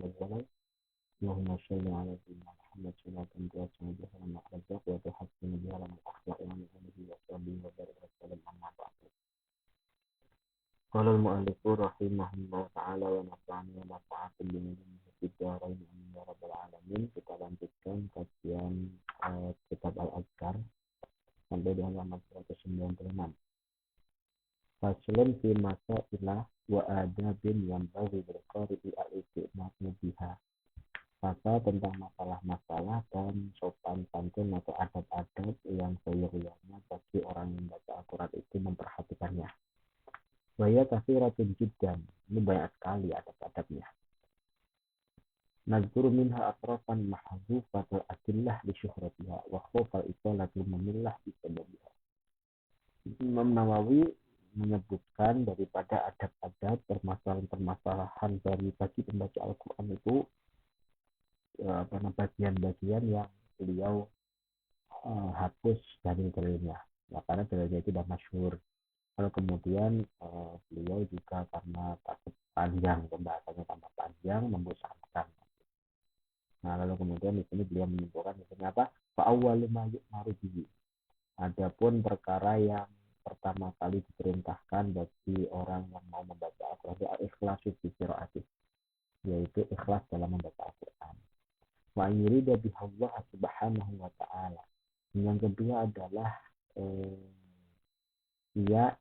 الولد اللهم صل على سيدنا محمد صلاة توسع بها لما أرزق وتحسن بها لما أخلق وعن آله وصحبه وبارك وسلم أما بعد. قال المؤلف رحمه الله تعالى ونفعني ونفعكم بعلمه في الدارين amin ya rabbal alamin. Kita lanjutkan kajian kitab Al-Azkar sampai di halaman 196. Faslun fi masailah wa adabin yang bagi berqari'i al-istiqmatu biha. Pasal tentang masalah-masalah dan sopan santun atau adab-adab yang seyogyanya bagi orang yang membaca Al-Quran itu memperhatikannya. Waya katsiratun jiddan, ini banyak sekali adab-adabnya. Nazkuru minha atrafan mahzufatul adillah li syuhratiha wa khawfal italati memillah bisababiha. Imam Nawawi menyebutkan daripada adab-adab permasalahan-permasalahan dari bagi pembaca Al-Quran itu bagian-bagian yang beliau hapus dari dalilnya. Ya, karena dalilnya itu sudah masyhur. Lalu kemudian beliau juga karena takut panjang, pembahasannya tambah panjang, membosankan. Nah, lalu kemudian di sini beliau menyimpulkan misalnya apa? Fa'awwalu ma yu'maru bihi. Adapun perkara yang pertama kali diperintahkan bagi orang yang mau membaca Al-Quran al-ikhlasu fi qiraatih, yaitu ikhlas dalam membaca Al-Quran. Wa yurida bihallah subhanahu wa ta'ala. Yang kedua adalah dia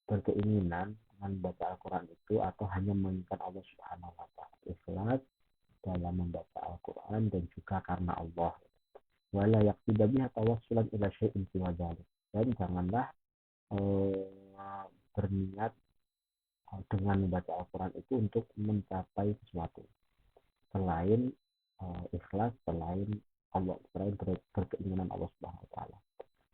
berkeinginan dengan membaca Al-Quran itu atau hanya menginginkan Allah subhanahu wa ta'ala. Ikhlas dalam membaca Al-Quran dan juga karena Allah. Wala yaqsida biha tawassulan ila syai'in siwa dzalik. Dan janganlah berniat dengan membaca Al-Quran itu untuk mencapai sesuatu selain ikhlas, selain Allah, selain berkeinginan Allah Subhanahu wa taala.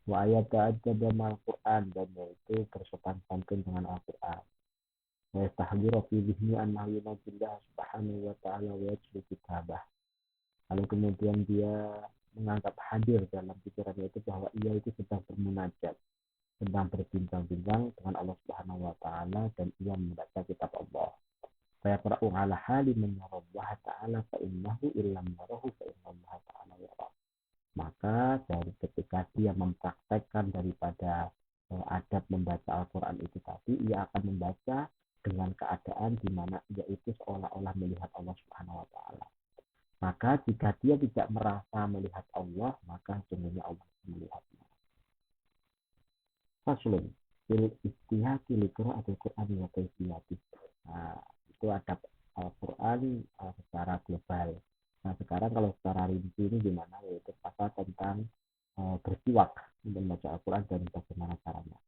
Wa ayat ta'addaba mal Quran, dan yaitu bersopan santun dengan Al-Quran. Wa yastahdiru fi dhihni annahu yunajillah subhanahu wa ta'ala wa yajlu kitabah. Lalu kemudian dia menganggap hadir dalam pikirannya itu bahwa ia itu sedang bermunajat, sedang berbincang-bincang dengan Allah Subhanahu wa taala dan ia membaca kitab Allah. Fa yaqra'u ala hali man yarallah ta'ala fa innahu illam yarahu fa innallaha ta'ala yara. Maka dari ketika dia mempraktekkan daripada adab membaca Al-Quran itu tadi, ia akan membaca dengan keadaan di mana ia itu seolah-olah melihat Allah Subhanahu wa taala. Maka jika dia tidak merasa melihat Allah, maka sesungguhnya Allah melihatnya. Faslun fil istihati li qira'atil Qur'an wa kayfiyati. Nah, itu adab Al-Quran secara global. Nah, sekarang kalau secara rinci ini gimana? Yaitu pasal tentang bersiwak membaca Al-Quran dan bagaimana caranya.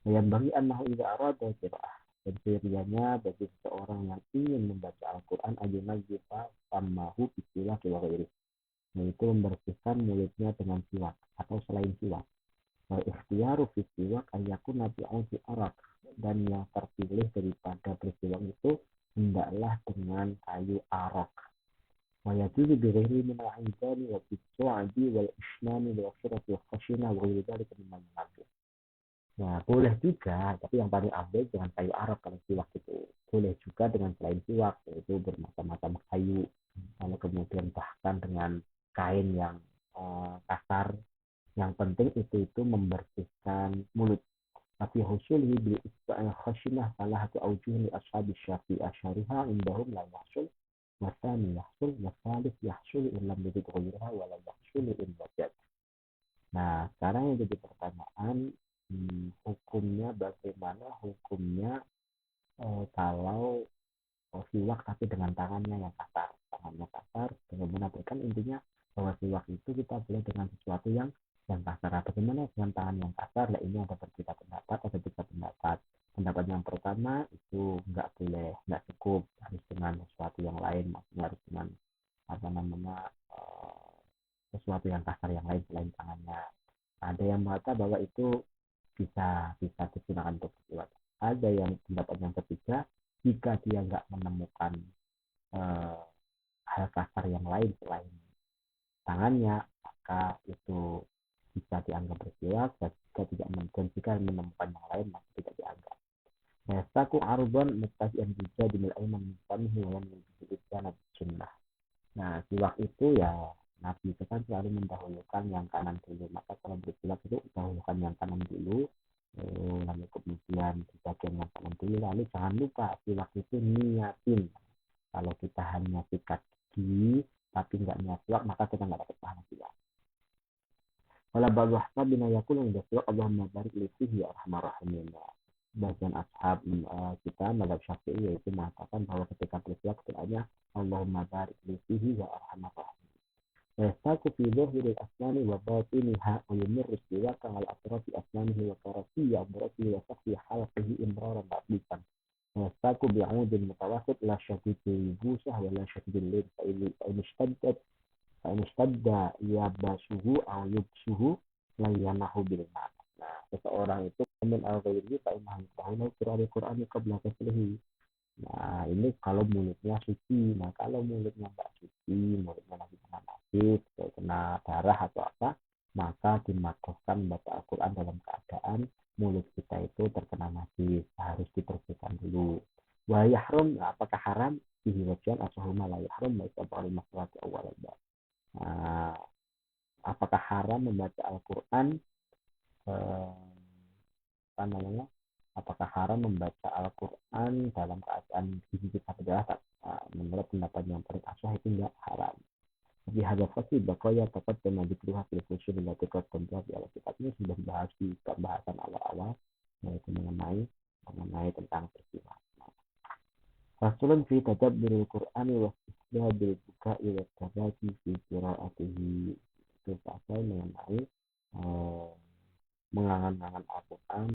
Yang bagi annahu idza arada qira'ah, dan siriannya bagi seseorang yang ingin membaca Al-Quran ayunazzifa famahu bisiwak wa ghairi, yaitu membersihkan mulutnya dengan siwak atau selain siwak. Wa ikhtiyaru fi siwak ayyakuna bi'audi arak, dan yang terpilih daripada bersiwak itu hendaklah dengan kayu arak. Wa yajuzu bi ghairi min al-'idani wa bis-su'adi wal isnani wal khirati wal khashina wa ghairi dzalika mimma yunafir. Nah, boleh juga, tapi yang paling afdal dengan kayu arak kalau siwak itu. Boleh juga dengan selain siwak, yaitu bermacam-macam kayu. Lalu kemudian bahkan dengan kain yang kasar. Yang penting itu membersihkan mulut. Tapi husulhi bil isba'il khashinah salah satu aujuh li ashabi syafi'i asyariha indahum la yahsul wa thani yahsul wa thalith yahsul illam yajid ghayraha wa la yahsul in wajad. Nah, sekarang yang jadi pertanyaan, hukumnya bagaimana hukumnya kalau siwak tapi dengan tangannya yang kasar. Tangannya kasar, bagaimana? Kan intinya bahwa siwak itu kita boleh dengan sesuatu yang kasar. Bagaimana dengan tangan yang kasar? Nah, ini ada berbeda pendapat, ada tiga pendapat. Pendapat yang pertama itu nggak boleh, nggak cukup, harus dengan sesuatu yang lain, maksudnya harus dengan sesuatu yang kasar yang lain selain tangannya. Ada yang mengatakan bahwa itu bisa digunakan untuk siwak. Ada yang pendapat yang ketiga, jika dia nggak menemukan hal kasar yang lain selain tangannya, maka itu bisa dianggap bersiwak, dan jika menemukan yang lain maka tidak dianggap. Yastaku arban mustajian juga dimil aiman minfamihi wa min bisidana sunnah. Nah, siwak itu ya Nabi itu kan selalu mendahulukan yang kanan dulu. Maka kalau bersiwak itu dahulukan yang kanan dulu, lalu kemudian di bagian yang kanan dulu. Lalu jangan lupa siwak itu niatin. Kalau kita hanya sikat gigi tapi nggak niat siwak, maka kita nggak dapat pahala siwak. Wala ba'du ashabina yaqulu inda siwak Allahumma barik li fihi ya arhamar rahimin. Bagian ashab kita mazhab Syafi'i yaitu mengatakan bahwa ketika bersiwak doanya Allahumma barik li fihi ya arhamar rahimin. ويستاك في ظهر الأسنان وباطنها ويمر السواك على أطراف أسنانه وطرفي أبرصه وسقف حلقه إمرارا لطيفا ويستاك بعود متوسط لا شديد البوسة ولا شديد الليل فإن اشتد يبسه أو يبسه لينه بالماء. Nah, seseorang itu min al-ghairi fa'innahu ta'ala Qur'an qabla taslihi. Nah, ini kalau mulutnya suci. Nah, kalau mulutnya nggak suci, mulutnya lagi kena najis, kena darah atau apa, maka dimakruhkan membaca Al-Quran dalam keadaan mulut kita itu terkena najis. Harus dibersihkan dulu. Wa yahrum, nah, apakah haram? Bihi wajan asahuma la yahrum, baik apa masalati awal. Nah, apakah haram membaca Al-Quran? Apa namanya? Apakah haram membaca Al-Quran dalam keadaan gigi kita berdarah? Menurut pendapat yang paling asah itu tidak haram. Di hadap fasih bakoya tepat dan dikruha fil fusyur dan tikot tempat di alat kitab ini sudah dibahas di pembahasan awal-awal, yaitu mengenai tentang peristiwa. Rasulun fi tadabbur Al-Qur'ani wa istihbabil buka'i wa tabaki fi qira'atihi. Itu pasal mengenai mengangan-angan Al-Quran